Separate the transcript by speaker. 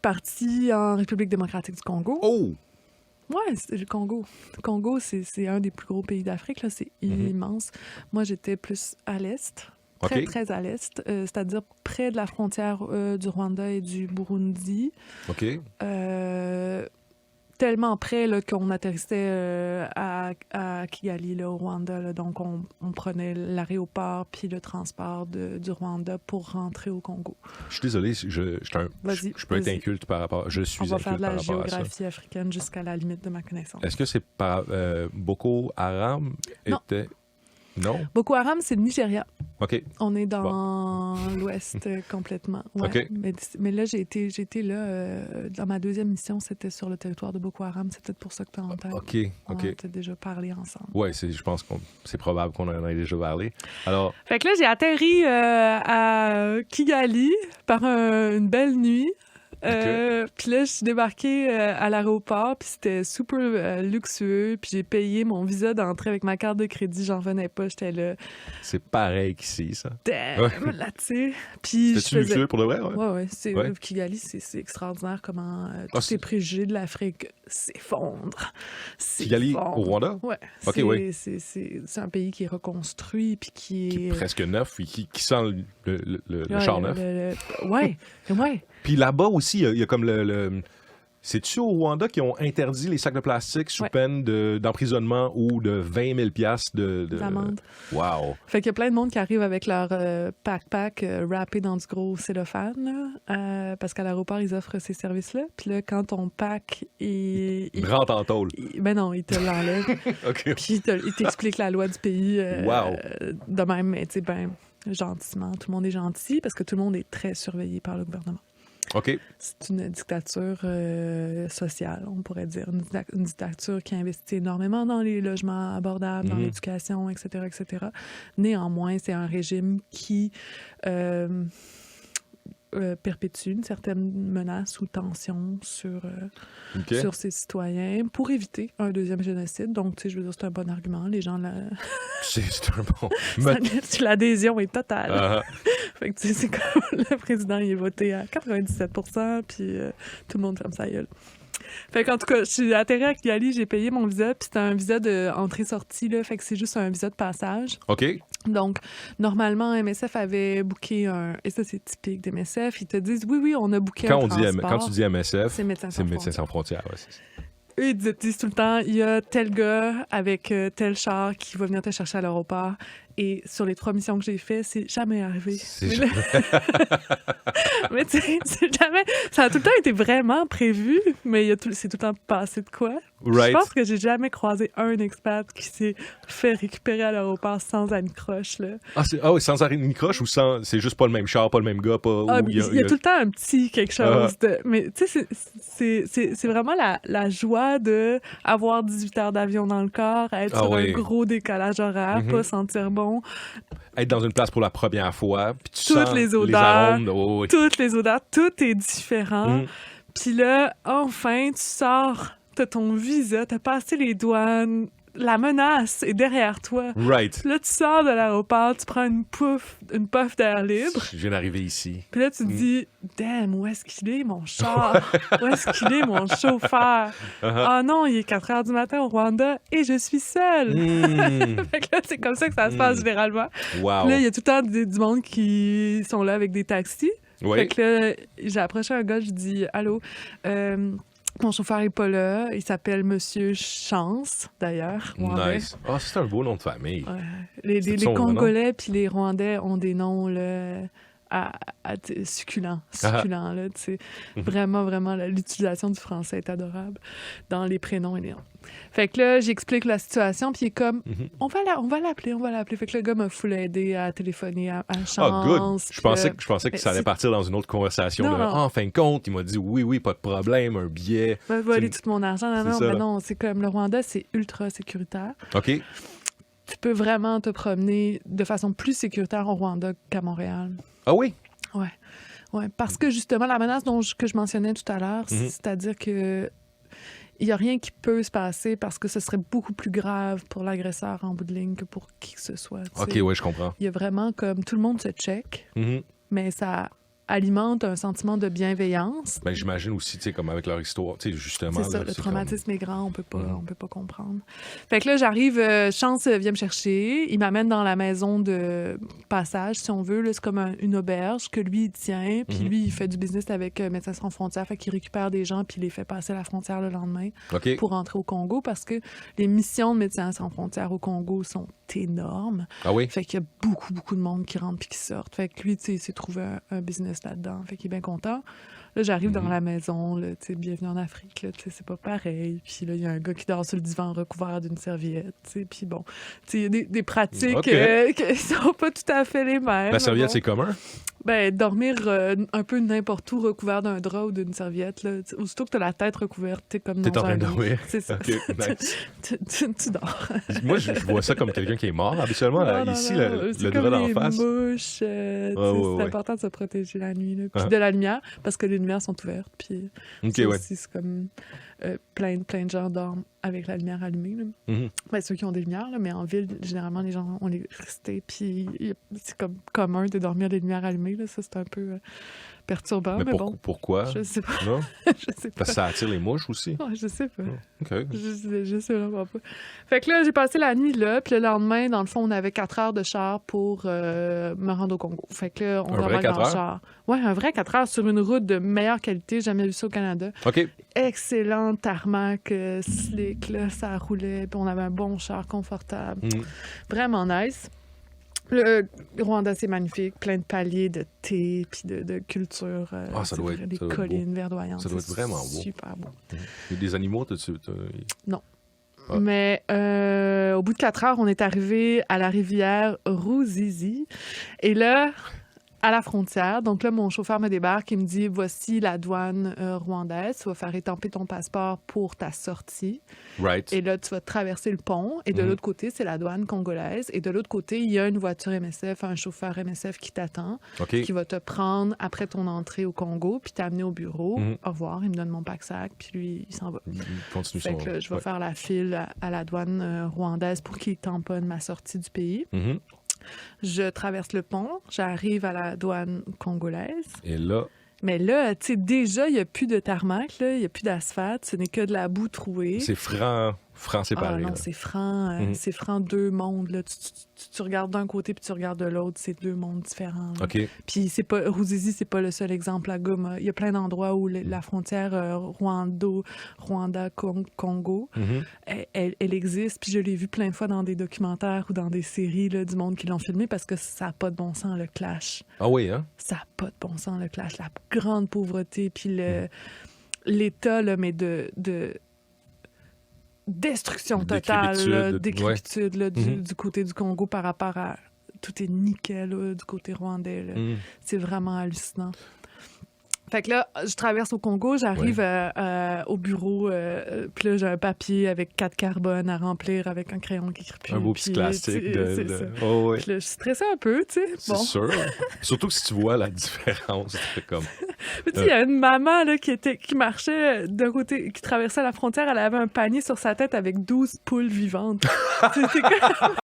Speaker 1: partie en République démocratique du Congo.
Speaker 2: Oh!
Speaker 1: Ouais, c'est le Congo. Le Congo, c'est un des plus gros pays d'Afrique, là. C'est immense. Moi, j'étais plus à l'est. Très, très à l'est, c'est-à-dire près de la frontière du Rwanda et du Burundi.
Speaker 2: OK.
Speaker 1: Tellement près là, qu'on atterrissait à Kigali, là, au Rwanda. Là. Donc, on prenait l'aéroport puis le transport du Rwanda pour rentrer au Congo.
Speaker 2: Je suis désolé, je peux être inculte par rapport... Je suis
Speaker 1: On va
Speaker 2: inculte
Speaker 1: faire de la
Speaker 2: par rapport à ça.
Speaker 1: géographie africaine jusqu'à la limite de ma connaissance.
Speaker 2: Est-ce que c'est par Boko Haram
Speaker 1: Non.
Speaker 2: était... Non?
Speaker 1: Boko Haram, c'est le Nigeria.
Speaker 2: OK.
Speaker 1: On est dans l'ouest complètement. Ouais.
Speaker 2: OK.
Speaker 1: Mais là, j'ai été là, dans ma deuxième mission, c'était sur le territoire de Boko Haram. C'est peut-être pour ça que tu as en tête.
Speaker 2: OK.
Speaker 1: On a peut-être déjà parlé ensemble.
Speaker 2: Oui, je pense que c'est probable qu'on en ait déjà parlé. Alors...
Speaker 1: Fait que là, j'ai atterri à Kigali par une belle nuit. Puis là, je suis débarquée à l'aéroport, puis c'était super luxueux, puis j'ai payé mon visa d'entrée avec ma carte de crédit, j'en revenais pas, j'étais là.
Speaker 2: C'est pareil qu'ici, ça.
Speaker 1: Damn, là, tu sais. Puis
Speaker 2: c'était-tu luxueux pour de vrai?
Speaker 1: Ouais. Kigali, c'est extraordinaire comment tous les préjugés de l'Afrique s'effondrent.
Speaker 2: Kigali, au Rwanda?
Speaker 1: Ouais. C'est un pays qui est reconstruit, puis qui est
Speaker 2: presque neuf, puis qui sent le char neuf.
Speaker 1: Ouais.
Speaker 2: Puis là-bas aussi, il y a comme le... C'est-tu au Rwanda qui ont interdit les sacs de plastique sous peine d'emprisonnement ou de 20 000
Speaker 1: d'amende?
Speaker 2: Wow!
Speaker 1: Fait qu'il y a plein de monde qui arrive avec leur pack wrappé dans du gros cellophane, là, parce qu'à l'aéroport, ils offrent ces services-là. Puis là, quand ton pack... Il
Speaker 2: rentre en tôle.
Speaker 1: Ben non, il te l'enlève.
Speaker 2: OK.
Speaker 1: Puis il t'explique la loi du pays
Speaker 2: Wow.
Speaker 1: de même, mais tu sais, ben, gentiment. Tout le monde est gentil parce que tout le monde est très surveillé par le gouvernement.
Speaker 2: OK.
Speaker 1: C'est une dictature sociale, on pourrait dire. Une dictature qui investit énormément dans les logements abordables, dans l'éducation, etc., etc. Néanmoins, c'est un régime qui perpétue une certaine menace ou tension sur ses citoyens pour éviter un deuxième génocide. Donc, tu sais, je veux dire, c'est un bon argument. Les gens...
Speaker 2: C'est un bon...
Speaker 1: L'adhésion est totale. Fait que, tu sais, c'est comme le président, il est voté à 97%, puis tout le monde ferme sa gueule. Fait qu'en tout cas, je suis atterrée à Kigali, j'ai payé mon visa, puis c'était un visa d'entrée-sortie, là, fait que c'est juste un visa de passage.
Speaker 2: OK.
Speaker 1: Donc, normalement, MSF avait booké et ça, c'est typique des MSF, ils te disent, oui, on a booké un transport.
Speaker 2: Quand tu dis MSF,
Speaker 1: c'est Médecins
Speaker 2: sans frontières. Ouais,
Speaker 1: eux, ils disent tout le temps, il y a tel gars avec tel char qui va venir te chercher à l'aéroport. Et sur les 3 missions que j'ai faites, c'est jamais arrivé. Mais tu sais, c'est jamais... Ça a tout le temps été vraiment prévu, mais c'est tout le temps passé de quoi.
Speaker 2: Right.
Speaker 1: Je pense que j'ai jamais croisé un expat qui s'est fait récupérer à l'aéroport sans anicroche, là.
Speaker 2: Oui, sans anicroche ou sans... C'est juste pas le même char, pas le même gars, pas...
Speaker 1: Il y a tout le temps un petit quelque chose. Mais tu sais, c'est vraiment la joie de avoir 18 heures d'avion dans le corps, être sur un gros décalage horaire, pas sentir bon.
Speaker 2: Être dans une place pour la première fois, puis tu
Speaker 1: toutes
Speaker 2: sens
Speaker 1: les odeurs,
Speaker 2: arômes.
Speaker 1: Toutes les odeurs, tout est différent. Puis là, enfin, tu sors, t'as ton visa, t'as passé les douanes, la menace est derrière toi.
Speaker 2: Right.
Speaker 1: Là, tu sors de l'aéroport, tu prends une puff d'air libre.
Speaker 2: Je viens d'arriver ici.
Speaker 1: Puis là, tu te dis, damn, où est-ce qu'il est, mon char? Où est-ce qu'il est, mon chauffeur? Ah non, il est 4 heures du matin au Rwanda et je suis seule. Fait que là, c'est comme ça que ça se passe généralement.
Speaker 2: Wow.
Speaker 1: Puis là, il y a tout le temps du monde qui sont là avec des taxis.
Speaker 2: Oui.
Speaker 1: Fait que là, j'ai approché un gars, je dis, allô, mon chauffeur est pas là. Il s'appelle Monsieur Chance, d'ailleurs.
Speaker 2: Nice. Ah, c'est un beau nom de famille.
Speaker 1: Ouais. Les Congolais puis les Rwandais ont des noms là, succulents. Là, tu sais. Vraiment, vraiment, l'utilisation du français est adorable dans les prénoms et les noms. Fait que là, j'explique la situation, puis il est comme, on va l'appeler. Fait que le gars m'a full aidé à téléphoner à Chance.
Speaker 2: Ah, good. Je pensais que ça allait partir dans une autre conversation.
Speaker 1: Non.
Speaker 2: En fin de compte, il m'a dit oui, pas de problème, un billet.
Speaker 1: Va voler tout mon argent. Non, c'est comme le Rwanda, c'est ultra sécuritaire.
Speaker 2: OK.
Speaker 1: Tu peux vraiment te promener de façon plus sécuritaire au Rwanda qu'à Montréal.
Speaker 2: Ah oui?
Speaker 1: Ouais, parce que justement, la menace que je mentionnais tout à l'heure, c'est-à-dire que il n'y a rien qui peut se passer parce que ce serait beaucoup plus grave pour l'agresseur en bout de ligne que pour qui que ce soit.
Speaker 2: OK, oui, je comprends.
Speaker 1: Il y a vraiment comme tout le monde se check, mais ça alimente un sentiment de bienveillance.
Speaker 2: Ben, j'imagine aussi, tu sais, comme avec leur histoire, tu sais, justement.
Speaker 1: C'est ça,
Speaker 2: là,
Speaker 1: le
Speaker 2: c'est
Speaker 1: traumatisme est grand, on peut pas comprendre. Fait que là, j'arrive, Chance vient me chercher, il m'amène dans la maison de passage, si on veut, là, c'est comme une auberge que lui, il tient, puis lui, il fait du business avec Médecins sans frontières, fait qu'il récupère des gens, puis il les fait passer la frontière le lendemain pour rentrer au Congo, parce que les missions de Médecins sans frontières au Congo sont énormes.
Speaker 2: Ah oui?
Speaker 1: Fait qu'il y a beaucoup, beaucoup de monde qui rentre puis qui sortent. Fait que lui, tu sais, il s'est trouvé un business là-dedans, fait qu'il est bien content. Là, j'arrive dans la maison, là, tu sais, bienvenue en Afrique, là, tu sais, c'est pas pareil. Puis là, il y a un gars qui dort sur le divan recouvert d'une serviette, tu sais, puis bon, tu sais, il y a des pratiques qui sont pas tout à fait les mêmes.
Speaker 2: La serviette, c'est commun?
Speaker 1: Ben, dormir un peu n'importe où recouvert d'un drap ou d'une serviette, là, aussitôt que t'as la tête recouverte, t'es comme dans
Speaker 2: en train de dormir.
Speaker 1: C'est ça.
Speaker 2: Okay, nice.
Speaker 1: tu dors.
Speaker 2: Moi, je vois ça comme quelqu'un qui est mort. Habituellement, ici, le drap d'en face.
Speaker 1: Mouches, c'est important de se protéger la nuit, là. Puis de la lumière, parce que les lumières sont ouvertes. Puis aussi, c'est comme plein de gens dorment avec la lumière allumée. Ben, ceux qui ont des lumières, là, mais en ville, généralement, les gens ont l'électricité. Puis c'est comme commun de dormir les lumières allumées. Là. Ça, c'est un peu perturbant. Mais bon.
Speaker 2: Pourquoi?
Speaker 1: Je sais pas.
Speaker 2: Non?
Speaker 1: Je sais pas.
Speaker 2: Parce que ça attire les mouches aussi?
Speaker 1: Oh, je sais pas.
Speaker 2: OK.
Speaker 1: Je sais vraiment pas. Fait que là, j'ai passé la nuit là, puis le lendemain, dans le fond, on avait 4 heures de char pour me rendre au Congo. Fait que là, on embarque dans le char. Ouais, un vrai 4 heures sur une route de meilleure qualité. J'ai jamais vu ça au Canada.
Speaker 2: OK.
Speaker 1: Excellent tarmac, slick, là, ça roulait, puis on avait un bon char confortable. Vraiment nice. Le Rwanda, c'est magnifique, plein de paliers de thé, puis de culture.
Speaker 2: Ça doit être
Speaker 1: des collines verdoyantes.
Speaker 2: Ça doit être vraiment beau.
Speaker 1: Super beau.
Speaker 2: Il y a des animaux,
Speaker 1: Non. Ah. Mais au bout de 4 heures, on est arrivé à la rivière Ruzizi. Et là, à la frontière, donc là, mon chauffeur me débarque et me dit « Voici la douane rwandaise. Tu vas faire étamper ton passeport pour ta sortie.
Speaker 2: Right.
Speaker 1: Et là, tu vas traverser le pont. Et de l'autre côté, c'est la douane congolaise. Et de l'autre côté, il y a une voiture MSF, un chauffeur MSF qui t'attend, qui va te prendre après ton entrée au Congo, puis t'amener au bureau. Au revoir, il me donne mon pack-sac, puis lui, il s'en va.
Speaker 2: Il continue
Speaker 1: fait que je vais faire la file à la douane rwandaise pour qu'il tamponne ma sortie du pays. Je traverse le pont, j'arrive à la douane congolaise.
Speaker 2: Et là...
Speaker 1: Mais là, tu sais, déjà, il n'y a plus de tarmac, il n'y a plus d'asphalte, ce n'est que de la boue trouée.
Speaker 2: C'est franc séparé.
Speaker 1: Ah non, c'est franc deux mondes. Là. Tu regardes d'un côté puis tu regardes de l'autre, c'est deux mondes différents. Là.
Speaker 2: OK.
Speaker 1: Puis Ruzizi, c'est pas le seul exemple à Goma. Il y a plein d'endroits où la frontière Rwanda-Congo, elle existe. Puis je l'ai vu plein de fois dans des documentaires ou dans des séries là, du monde qui l'ont filmé parce que ça n'a pas de bon sens, le clash.
Speaker 2: Ah oui, hein?
Speaker 1: Ça n'a pas de bon sens, le clash. La grande pauvreté, puis l'état, là, mais de destruction totale, décrépitude là, du côté du Congo par rapport à... Tout est nickel là, du côté rwandais. C'est vraiment hallucinant. Fait que là, je traverse au Congo, j'arrive au bureau, puis là, j'ai un papier avec 4 carbones à remplir avec un crayon qui écrit plus.
Speaker 2: Un beau petit classique.
Speaker 1: Puis là, je suis stressée un peu, tu sais.
Speaker 2: C'est sûr. Surtout que si tu vois la différence, c'est comme...
Speaker 1: Tu sais, il y a une maman là, qui marchait d'un côté, qui traversait la frontière, elle avait un panier sur sa tête avec 12 poules vivantes. C'est comme...